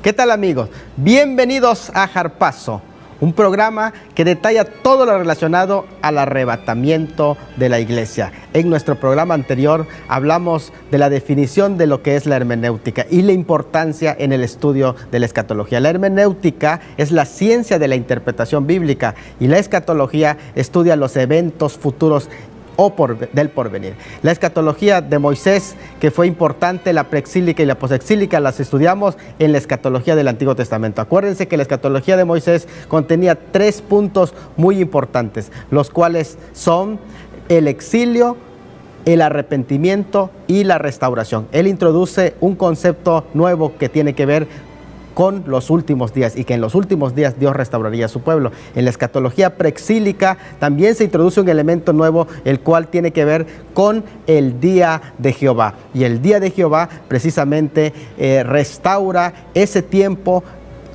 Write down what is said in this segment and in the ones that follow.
¿Qué tal, amigos? Bienvenidos a Harpazo, un programa que detalla todo lo relacionado al arrebatamiento de la iglesia. En nuestro programa anterior hablamos de la definición de lo que es la hermenéutica y la importancia en el estudio de la escatología. La hermenéutica es la ciencia de la interpretación bíblica y la escatología estudia los eventos futuros del porvenir. La escatología de Moisés, que fue importante, la preexílica y la posexílica, las estudiamos en la escatología del Antiguo Testamento. Acuérdense que la escatología de Moisés contenía 3 puntos muy importantes, los cuales son el exilio, el arrepentimiento y la restauración. Él introduce un concepto nuevo que tiene que ver con los últimos días y que en los últimos días Dios restauraría a su pueblo. En la escatología preexílica también se introduce un elemento nuevo, el cual tiene que ver con el día de Jehová. Y el día de Jehová precisamente restaura ese tiempo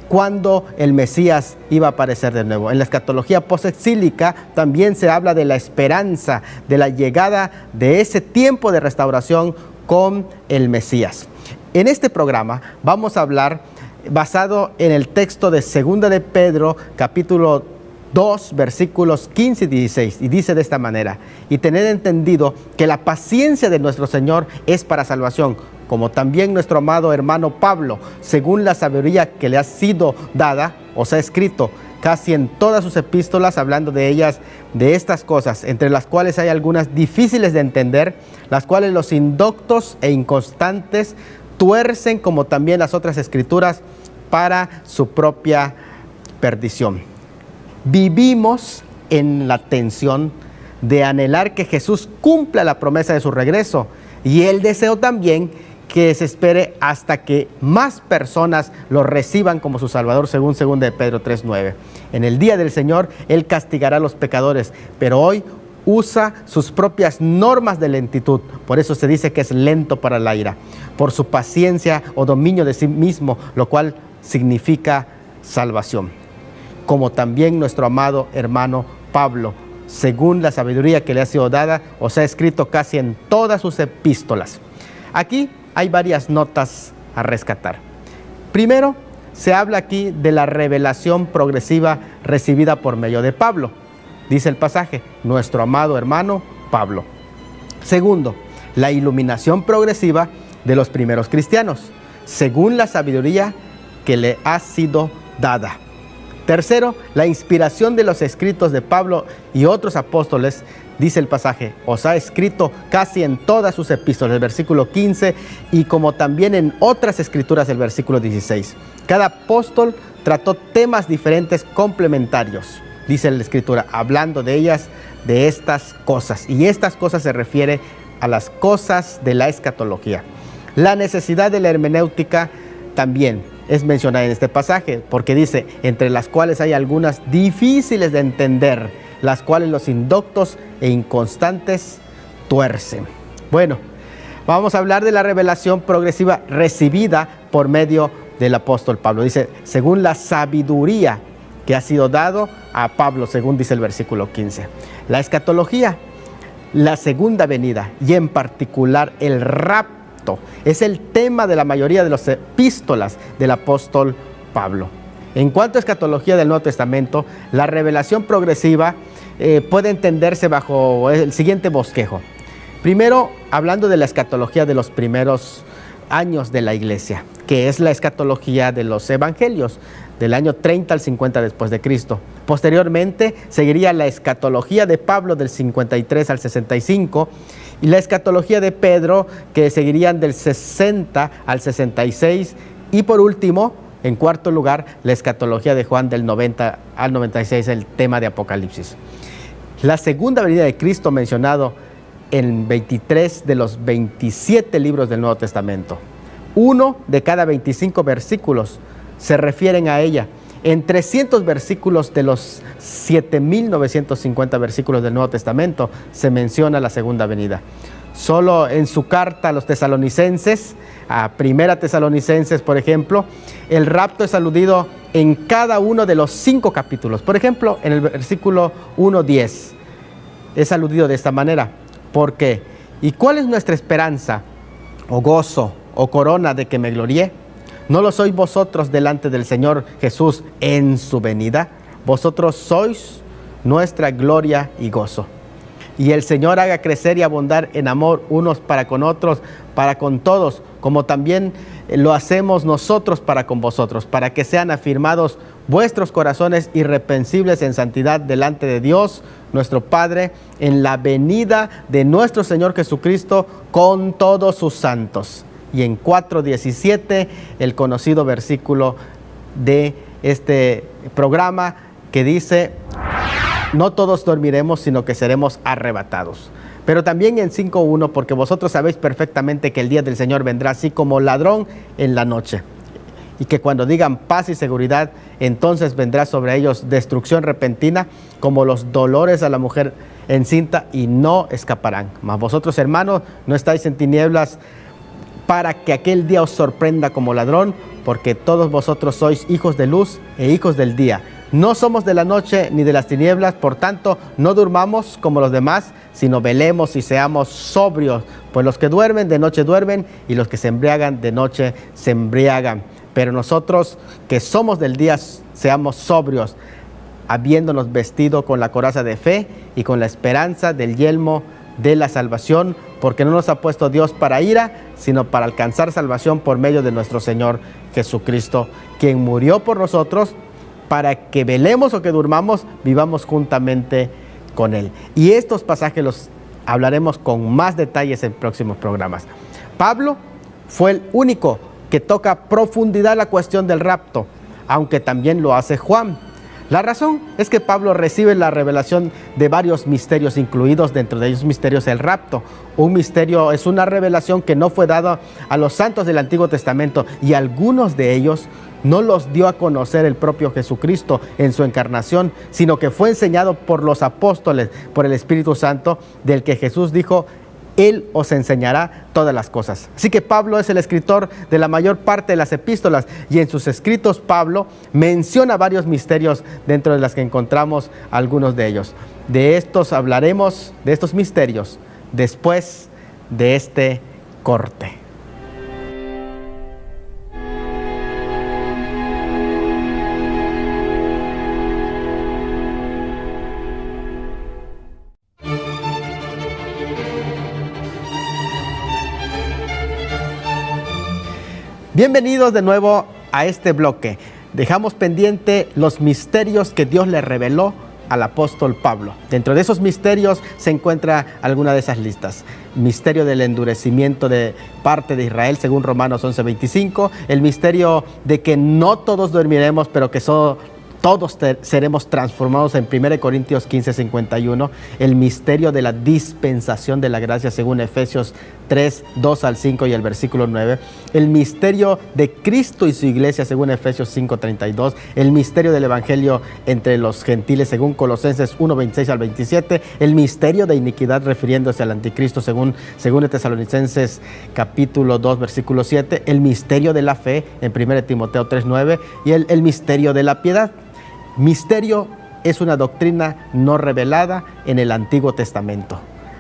cuando el Mesías iba a aparecer de nuevo. En la escatología posexílica también se habla de la esperanza, de la llegada de ese tiempo de restauración con el Mesías. En este programa vamos a hablar basado en el texto de 2 de Pedro, capítulo 2, versículos 15 y 16, y dice de esta manera: y tened entendido que la paciencia de nuestro Señor es para salvación, como también nuestro amado hermano Pablo, según la sabiduría que le ha sido dada, os ha escrito casi en todas sus epístolas, hablando de ellas, de estas cosas, entre las cuales hay algunas difíciles de entender, las cuales los indoctos e inconstantes tuercen, como también las otras escrituras, para su propia perdición. Vivimos en la tensión de anhelar que Jesús cumpla la promesa de su regreso, y el deseo también que se espere hasta que más personas lo reciban como su Salvador, según 2 de Pedro 3:9. En el día del Señor, Él castigará a los pecadores, pero hoy usa sus propias normas de lentitud. Por eso se dice que es lento para la ira, por su paciencia o dominio de sí mismo, lo cual significa salvación. Como también nuestro amado hermano Pablo, según la sabiduría que le ha sido dada, os ha escrito casi en todas sus epístolas. Aquí hay varias notas a rescatar. Primero, se habla aquí de la revelación progresiva recibida por medio de Pablo. Dice el pasaje, nuestro amado hermano Pablo. Segundo, la iluminación progresiva de los primeros cristianos, según la sabiduría que le ha sido dada. Tercero, la inspiración de los escritos de Pablo y otros apóstoles, dice el pasaje, os ha escrito casi en todas sus epístolas, el versículo 15, y como también en otras escrituras, el versículo 16. Cada apóstol trató temas diferentes complementarios, dice la escritura, hablando de ellas, de estas cosas. Y estas cosas se refiere a las cosas de la escatología. La necesidad de la hermenéutica también es mencionada en este pasaje, porque dice, entre las cuales hay algunas difíciles de entender, las cuales los indoctos e inconstantes tuercen. Bueno, vamos a hablar de la revelación progresiva recibida por medio del apóstol Pablo. Dice, según la sabiduría que ha sido dado a Pablo, según dice el versículo 15. La escatología, la segunda venida y en particular el rapto es el tema de la mayoría de las epístolas del apóstol Pablo. En cuanto a escatología del Nuevo Testamento, la revelación progresiva puede entenderse bajo el siguiente bosquejo. Primero, hablando de la escatología de los primeros años de la iglesia, que es la escatología de los evangelios, del año 30 al 50 después de Cristo. Posteriormente seguiría la escatología de Pablo del 53 al 65 y la escatología de Pedro, que seguirían del 60 al 66, y por último, en cuarto lugar, la escatología de Juan del 90 al 96, el tema de Apocalipsis. La segunda venida de Cristo, mencionado en 23 de los 27 libros del Nuevo Testamento. 1 de cada 25 versículos se refieren a ella. En 300 versículos de los 7.950 versículos del Nuevo Testamento se menciona la segunda venida. Solo en su carta a los tesalonicenses, a Primera Tesalonicenses, por ejemplo, el rapto es aludido en cada uno de los 5 capítulos. Por ejemplo, en el versículo 1:10 es aludido de esta manera. ¿Por qué? ¿Y cuál es nuestra esperanza, o gozo, o corona de que me glorié? ¿No lo sois vosotros delante del Señor Jesús en su venida? Vosotros sois nuestra gloria y gozo. Y el Señor haga crecer y abundar en amor unos para con otros, para con todos, como también lo hacemos nosotros para con vosotros, para que sean afirmados vuestros corazones irreprensibles en santidad delante de Dios, nuestro Padre, en la venida de nuestro Señor Jesucristo con todos sus santos. Y en 4:17, el conocido versículo de este programa que dice: no todos dormiremos, sino que seremos arrebatados. Pero también en 5:1, porque vosotros sabéis perfectamente que el día del Señor vendrá así como ladrón en la noche. Y que cuando digan paz y seguridad, entonces vendrá sobre ellos destrucción repentina, como los dolores a la mujer encinta, y no escaparán. Mas vosotros, hermanos, no estáis en tinieblas para que aquel día os sorprenda como ladrón, porque todos vosotros sois hijos de luz e hijos del día. No somos de la noche ni de las tinieblas, por tanto, no durmamos como los demás, sino velemos y seamos sobrios, pues los que duermen de noche duermen, y los que se embriagan de noche se embriagan. Pero nosotros que somos del día, seamos sobrios, habiéndonos vestido con la coraza de fe y con la esperanza del yelmo de la salvación, porque no nos ha puesto Dios para ira, sino para alcanzar salvación por medio de nuestro Señor Jesucristo, quien murió por nosotros, para que velemos o que durmamos, vivamos juntamente con Él. Y estos pasajes los hablaremos con más detalles en próximos programas. Pablo fue el único que toca a profundidad la cuestión del rapto, aunque también lo hace Juan. La razón es que Pablo recibe la revelación de varios misterios, incluidos dentro de ellos misterios el rapto. Un misterio es una revelación que no fue dada a los santos del Antiguo Testamento, y algunos de ellos no los dio a conocer el propio Jesucristo en su encarnación, sino que fue enseñado por los apóstoles, por el Espíritu Santo, del que Jesús dijo: Él os enseñará todas las cosas. Así que Pablo es el escritor de la mayor parte de las epístolas, y en sus escritos Pablo menciona varios misterios, dentro de las que encontramos algunos de ellos. De estos hablaremos, de estos misterios, después de este corte. Bienvenidos de nuevo a este bloque. Dejamos pendiente los misterios que Dios le reveló al apóstol Pablo. Dentro de esos misterios se encuentra alguna de esas listas. Misterio del endurecimiento de parte de Israel, según Romanos 11:25. El misterio de que no todos dormiremos, pero que todos seremos transformados, en 1 Corintios 15:51. El misterio de la dispensación de la gracia, según Efesios 3, 2 al 5 y el versículo 9. El misterio de Cristo y su iglesia, según Efesios 5:32. El misterio del evangelio entre los gentiles, según Colosenses 1:26 al 27. El misterio de iniquidad, refiriéndose al anticristo, según Tesalonicenses capítulo 2, versículo 7. El misterio de la fe, en 1 Timoteo 3:9. Y el misterio de la piedad. Misterio es una doctrina no revelada en el Antiguo Testamento.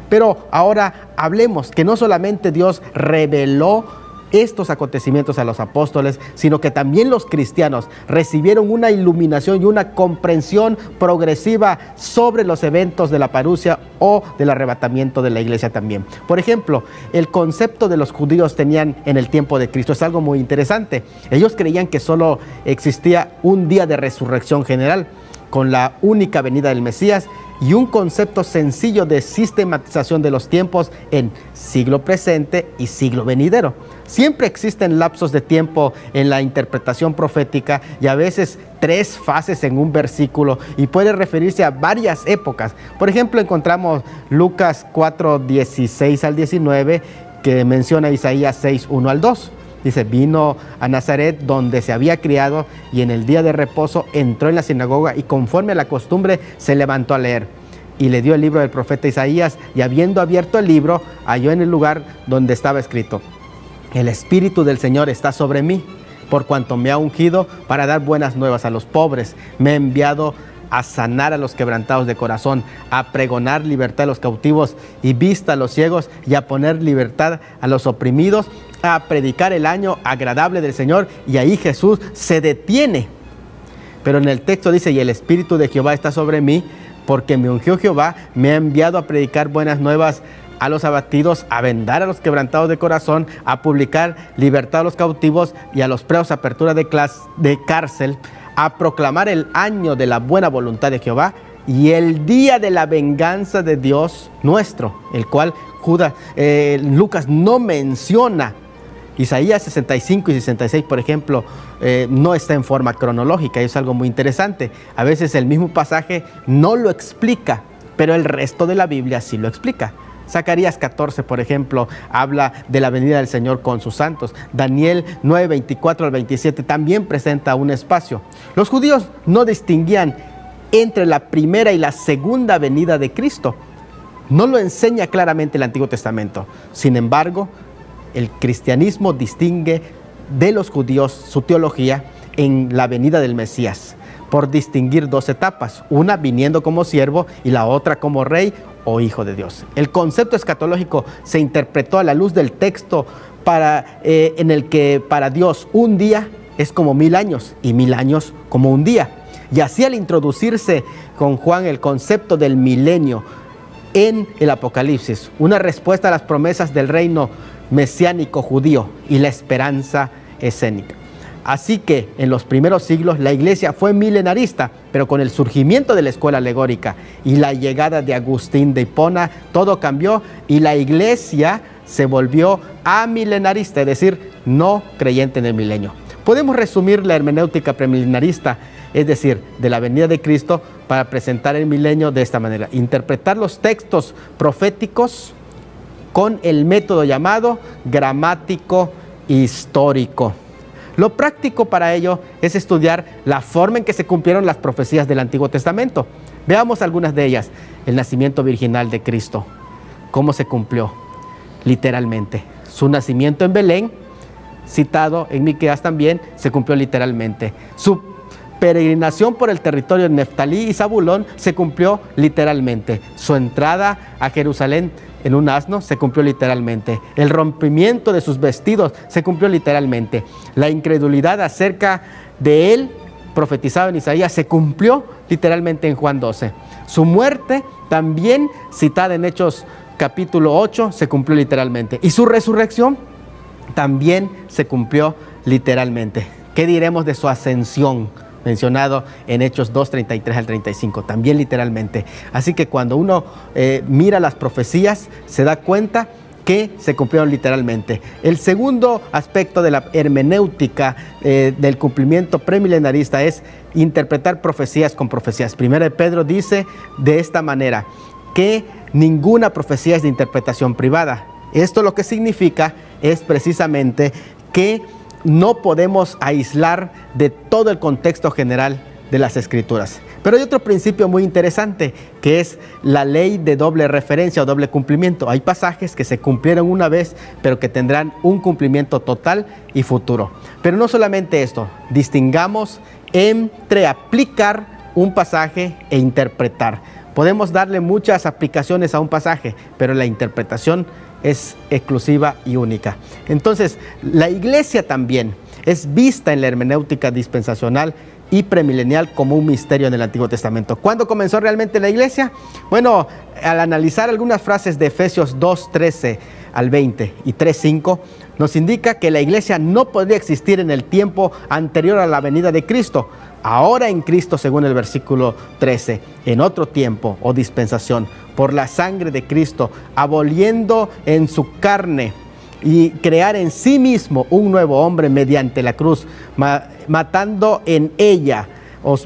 Pero ahora hablemos que no solamente Dios reveló estos acontecimientos a los apóstoles, sino que también los cristianos recibieron una iluminación y una comprensión progresiva sobre los eventos de la parusia o del arrebatamiento de la iglesia también. Por ejemplo, el concepto de los judíos tenían en el tiempo de Cristo es algo muy interesante. Ellos creían que solo existía un día de resurrección general, con la única venida del Mesías, y un concepto sencillo de sistematización de los tiempos en siglo presente y siglo venidero. Siempre existen lapsos de tiempo en la interpretación profética, y a veces 3 fases en un versículo, y puede referirse a varias épocas. Por ejemplo, encontramos Lucas 4:16 al 19, que menciona Isaías 6:1 al 2. Dice: vino a Nazaret, donde se había criado, y en el día de reposo entró en la sinagoga, y conforme a la costumbre se levantó a leer. Y le dio el libro del profeta Isaías, y habiendo abierto el libro, halló en el lugar donde estaba escrito: el Espíritu del Señor está sobre mí, por cuanto me ha ungido para dar buenas nuevas a los pobres. Me ha enviado a sanar a los quebrantados de corazón, a pregonar libertad a los cautivos y vista a los ciegos, y a poner libertad a los oprimidos, a predicar el año agradable del Señor, y ahí Jesús se detiene. Pero en el texto dice, y el Espíritu de Jehová está sobre mí, porque me ungió Jehová, me ha enviado a predicar buenas nuevas a los abatidos, a vendar a los quebrantados de corazón, a publicar libertad a los cautivos y a los presos apertura de cárcel, a proclamar el año de la buena voluntad de Jehová y el día de la venganza de Dios nuestro, el cual Lucas no menciona. Isaías 65 y 66, por ejemplo, no está en forma cronológica, y es algo muy interesante. A veces el mismo pasaje no lo explica, pero el resto de la Biblia sí lo explica. Zacarías 14, por ejemplo, habla de la venida del Señor con sus santos. Daniel 9, 24 al 27 también presenta un espacio. Los judíos no distinguían entre la primera y la segunda venida de Cristo. No lo enseña claramente el Antiguo Testamento. Sin embargo, el cristianismo distingue de los judíos su teología en la venida del Mesías, por distinguir dos etapas, una viniendo como siervo y la otra como rey o hijo de Dios. El concepto escatológico se interpretó a la luz del texto en el que para Dios un día es como 1000 años y 1000 años como un día. Y así, al introducirse con Juan el concepto del milenio en el Apocalipsis, una respuesta a las promesas del reino mesiánico judío y la esperanza escénica. Así que en los primeros siglos la iglesia fue milenarista, pero con el surgimiento de la escuela alegórica y la llegada de Agustín de Hipona, todo cambió y la iglesia se volvió amilenarista, es decir, no creyente en el milenio. Podemos resumir la hermenéutica premilenarista, es decir, de la venida de Cristo, para presentar el milenio de esta manera: interpretar los textos proféticos con el método llamado gramático histórico. Lo práctico para ello es estudiar la forma en que se cumplieron las profecías del Antiguo Testamento. Veamos algunas de ellas. El nacimiento virginal de Cristo. ¿Cómo se cumplió? Literalmente. Su nacimiento en Belén, citado en Miqueas también, se cumplió literalmente. Su peregrinación por el territorio de Neftalí y Zabulón se cumplió literalmente. Su entrada a Jerusalén en un asno se cumplió literalmente. El rompimiento de sus vestidos se cumplió literalmente. La incredulidad acerca de él, profetizado en Isaías, se cumplió literalmente en Juan 12. Su muerte, también citada en Hechos capítulo 8, se cumplió literalmente. Y su resurrección también se cumplió literalmente. ¿Qué diremos de su ascensión? Mencionado en Hechos 2, 33 al 35, también literalmente. Así que cuando uno mira las profecías, se da cuenta que se cumplieron literalmente. El segundo aspecto de la hermenéutica del cumplimiento premilenarista es interpretar profecías con profecías. Primero de Pedro dice de esta manera, que ninguna profecía es de interpretación privada. Esto lo que significa es precisamente que no podemos aislar de todo el contexto general de las Escrituras. Pero hay otro principio muy interesante, que es la ley de doble referencia o doble cumplimiento. Hay pasajes que se cumplieron una vez, pero que tendrán un cumplimiento total y futuro. Pero no solamente esto, distingamos entre aplicar un pasaje e interpretar. Podemos darle muchas aplicaciones a un pasaje, pero la interpretación es exclusiva y única. Entonces, la iglesia también es vista en la hermenéutica dispensacional y premilenial como un misterio en el Antiguo Testamento. ¿Cuándo comenzó realmente la iglesia? Bueno, al analizar algunas frases de Efesios 2, 13 al 20 y 3, 5, nos indica que la iglesia no podría existir en el tiempo anterior a la venida de Cristo. Ahora en Cristo, según el versículo 13, en otro tiempo o dispensación, por la sangre de Cristo, aboliendo en su carne y crear en sí mismo un nuevo hombre mediante la cruz, matando en ella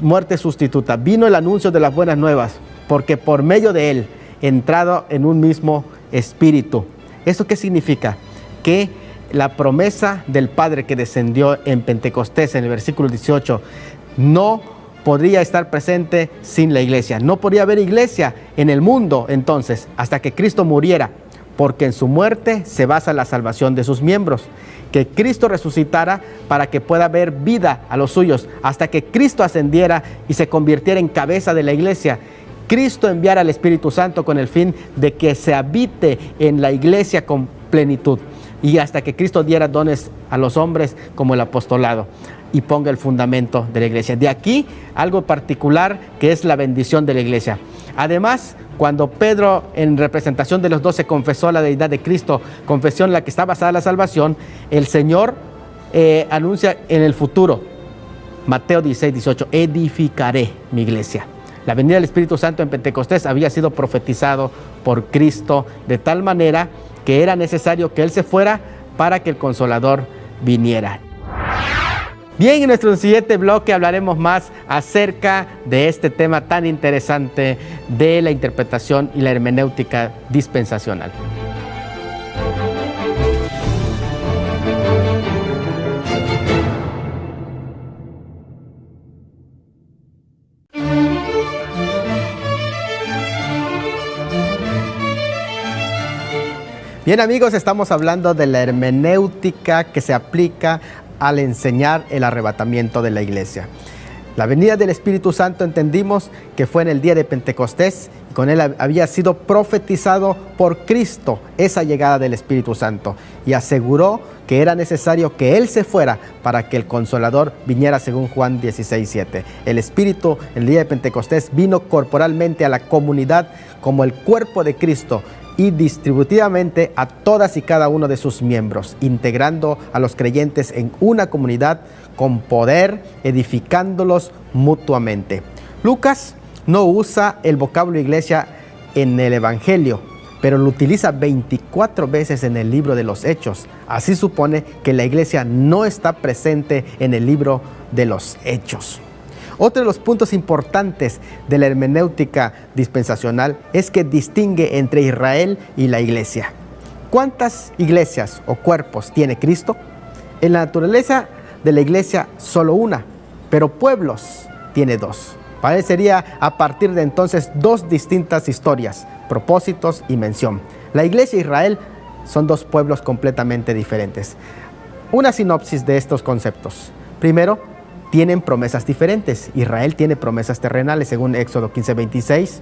muerte sustituta. Vino el anuncio de las buenas nuevas, porque por medio de él, entrado en un mismo espíritu. ¿Eso qué significa? Que la promesa del Padre que descendió en Pentecostés, en el versículo 18, no podría estar presente sin la iglesia. No podría haber iglesia en el mundo entonces hasta que Cristo muriera, porque en su muerte se basa la salvación de sus miembros. Que Cristo resucitara para que pueda haber vida a los suyos, hasta que Cristo ascendiera y se convirtiera en cabeza de la iglesia. Cristo enviara al Espíritu Santo con el fin de que se habite en la iglesia con plenitud. y hasta que Cristo diera dones a los hombres como el apostolado y ponga el fundamento de la iglesia. De aquí algo particular que es la bendición de la iglesia. Además, cuando Pedro, en representación de los 12, confesó la deidad de Cristo, confesión en la que está basada la salvación, el Señor anuncia en el futuro, Mateo 16, 18, edificaré mi iglesia. La venida del Espíritu Santo en Pentecostés había sido profetizado por Cristo de tal manera que era necesario que Él se fuera para que el Consolador viniera. Bien, en nuestro siguiente bloque hablaremos más acerca de este tema tan interesante de la interpretación y la hermenéutica dispensacional. Bien, amigos, estamos hablando de la hermenéutica que se aplica al enseñar el arrebatamiento de la iglesia. La venida del Espíritu Santo entendimos que fue en el día de Pentecostés, y con él había sido profetizado por Cristo esa llegada del Espíritu Santo, y aseguró que era necesario que Él se fuera para que el Consolador viniera, según Juan 16:7. El Espíritu, el día de Pentecostés, vino corporalmente a la comunidad como el cuerpo de Cristo, y distributivamente a todas y cada uno de sus miembros, integrando a los creyentes en una comunidad con poder, edificándolos mutuamente. Lucas no usa el vocablo iglesia en el Evangelio, pero lo utiliza 24 veces en el libro de los Hechos. Así supone que la iglesia no está presente en el libro de los Hechos. Otro de los puntos importantes de la hermenéutica dispensacional es que distingue entre Israel y la iglesia. ¿Cuántas iglesias o cuerpos tiene Cristo? En la naturaleza de la iglesia solo una, pero pueblos tiene dos. Parecería a partir de entonces dos distintas historias, propósitos y mención. La iglesia e Israel son dos pueblos completamente diferentes. Una sinopsis de estos conceptos. Primero, tienen promesas diferentes. Israel tiene promesas terrenales según Éxodo 15:26.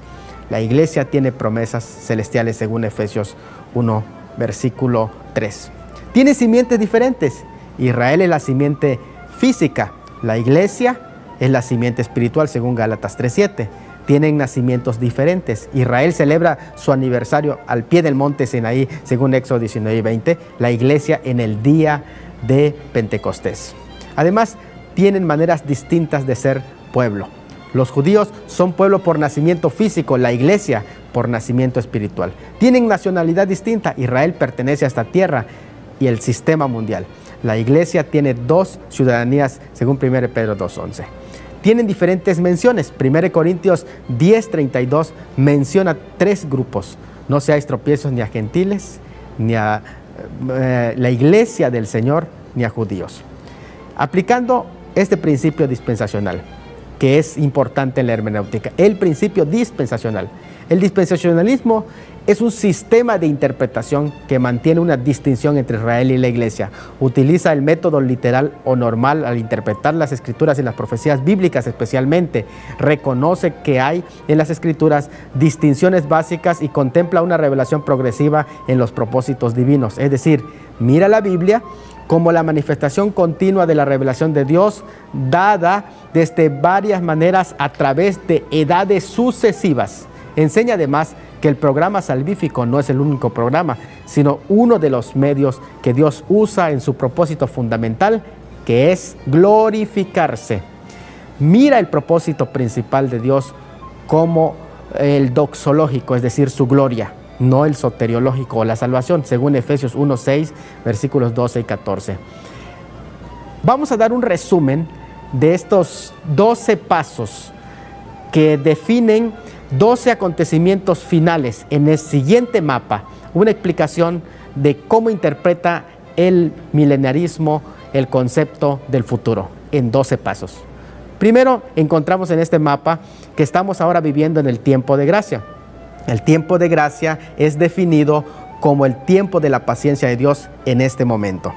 La iglesia tiene promesas celestiales según Efesios 1, versículo 3. Tiene simientes diferentes. Israel es la simiente física. La iglesia es la simiente espiritual según Gálatas 3:7. Tienen nacimientos diferentes. Israel celebra su aniversario al pie del monte Sinaí según Éxodo 19:20. La iglesia en el día de Pentecostés. Además, tienen maneras distintas de ser pueblo. Los judíos son pueblo por nacimiento físico, la iglesia por nacimiento espiritual. Tienen nacionalidad distinta. Israel pertenece a esta tierra y el sistema mundial. La iglesia tiene dos ciudadanías, según 1 Pedro 2:11. Tienen diferentes menciones. 1 Corintios 10:32 menciona tres grupos. No seáis tropiezos ni a gentiles, ni a la iglesia del Señor, ni a judíos. Aplicando este principio dispensacional, que es importante en la hermenéutica, el principio dispensacional. El dispensacionalismo es un sistema de interpretación que mantiene una distinción entre Israel y la iglesia. Utiliza el método literal o normal al interpretar las escrituras y las profecías bíblicas especialmente. Reconoce que hay en las escrituras distinciones básicas y contempla una revelación progresiva en los propósitos divinos. Es decir, mira la Biblia como la manifestación continua de la revelación de Dios, dada desde varias maneras a través de edades sucesivas. Enseña además que el programa salvífico no es el único programa, sino uno de los medios que Dios usa en su propósito fundamental, que es glorificarse. Mira el propósito principal de Dios como el doxológico, es decir, su gloria, no el soteriológico o la salvación, según Efesios 1:6, versículos 12 y 14. Vamos a dar un resumen de estos 12 pasos que definen 12 acontecimientos finales en el siguiente mapa, una explicación de cómo interpreta el milenarismo el concepto del futuro en 12 pasos. Primero, encontramos en este mapa que estamos ahora viviendo en el tiempo de gracia. El tiempo de gracia es definido como el tiempo de la paciencia de Dios en este momento.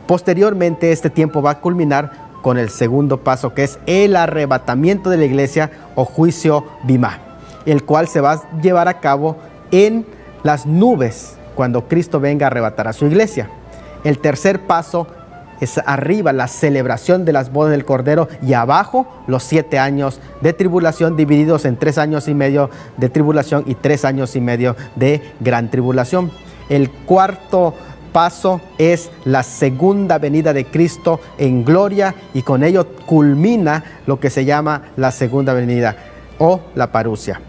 Posteriormente, este tiempo va a culminar con el segundo paso, que es el arrebatamiento de la iglesia o juicio bimá, el cual se va a llevar a cabo en las nubes cuando Cristo venga a arrebatar a su iglesia. El tercer paso es arriba la celebración de las bodas del Cordero y abajo los 7 años de tribulación divididos en 3 años y medio de tribulación y 3 años y medio de gran tribulación. El cuarto paso es la segunda venida de Cristo en gloria y con ello culmina lo que se llama la segunda venida o la parusia.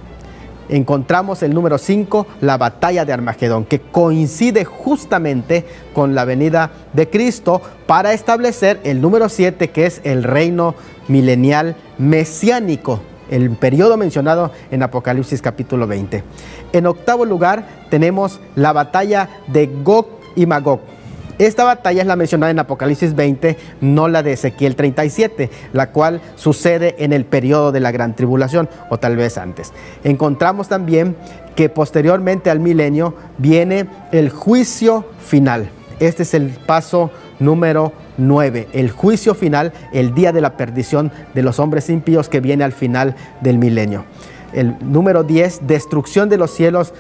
Encontramos el número 5, la batalla de Armagedón, que coincide justamente con la venida de Cristo para establecer el número 7, que es el reino milenial mesiánico, el periodo mencionado en Apocalipsis capítulo 20. En octavo lugar tenemos la batalla de Gog y Magog. Esta batalla es la mencionada en Apocalipsis 20, no la de Ezequiel 37, la cual sucede en el periodo de la gran tribulación, o tal vez antes. Encontramos también que posteriormente al milenio viene el juicio final. Este es el paso número 9, el juicio final, el día de la perdición de los hombres impíos que viene al final del milenio. El número 10, destrucción de los cielos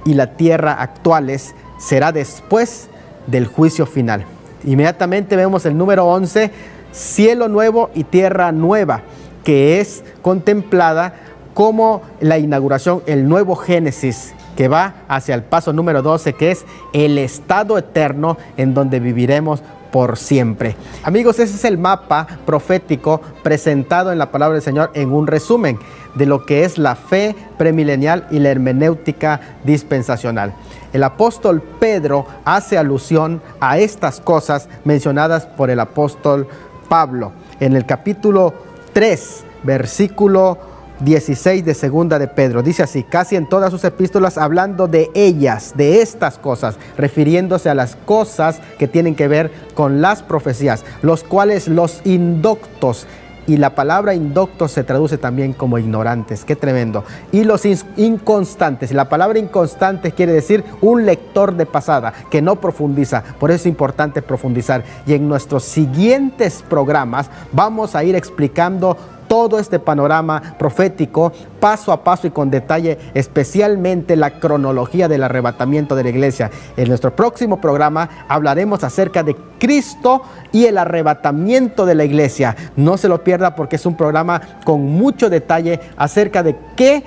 y la tierra actuales, será después del juicio final. Inmediatamente vemos el número 11, cielo nuevo y tierra nueva, que es contemplada como la inauguración, el nuevo Génesis, que va hacia el paso número 12, que es el estado eterno en donde viviremos por siempre. Amigos, ese es el mapa profético presentado en la palabra del Señor en un resumen de lo que es la fe premilenial y la hermenéutica dispensacional. El apóstol Pedro hace alusión a estas cosas mencionadas por el apóstol Pablo en el capítulo 3, versículo 16 de segunda de Pedro. Dice así, casi en todas sus epístolas hablando de ellas, de estas cosas, refiriéndose a las cosas que tienen que ver con las profecías, los cuales los indoctos, y la palabra indoctos se traduce también como ignorantes, qué tremendo, y los inconstantes, y la palabra inconstante quiere decir un lector de pasada, que no profundiza, por eso es importante profundizar, y en nuestros siguientes programas vamos a ir explicando todo este panorama profético, paso a paso y con detalle, especialmente la cronología del arrebatamiento de la iglesia. En nuestro próximo programa hablaremos acerca de Cristo y el arrebatamiento de la iglesia. No se lo pierda porque es un programa con mucho detalle acerca de qué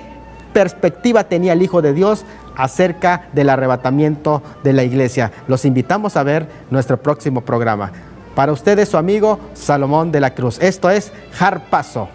perspectiva tenía el Hijo de Dios acerca del arrebatamiento de la iglesia. Los invitamos a ver nuestro próximo programa. Para ustedes, su amigo Salomón de la Cruz. Esto es Harpazo.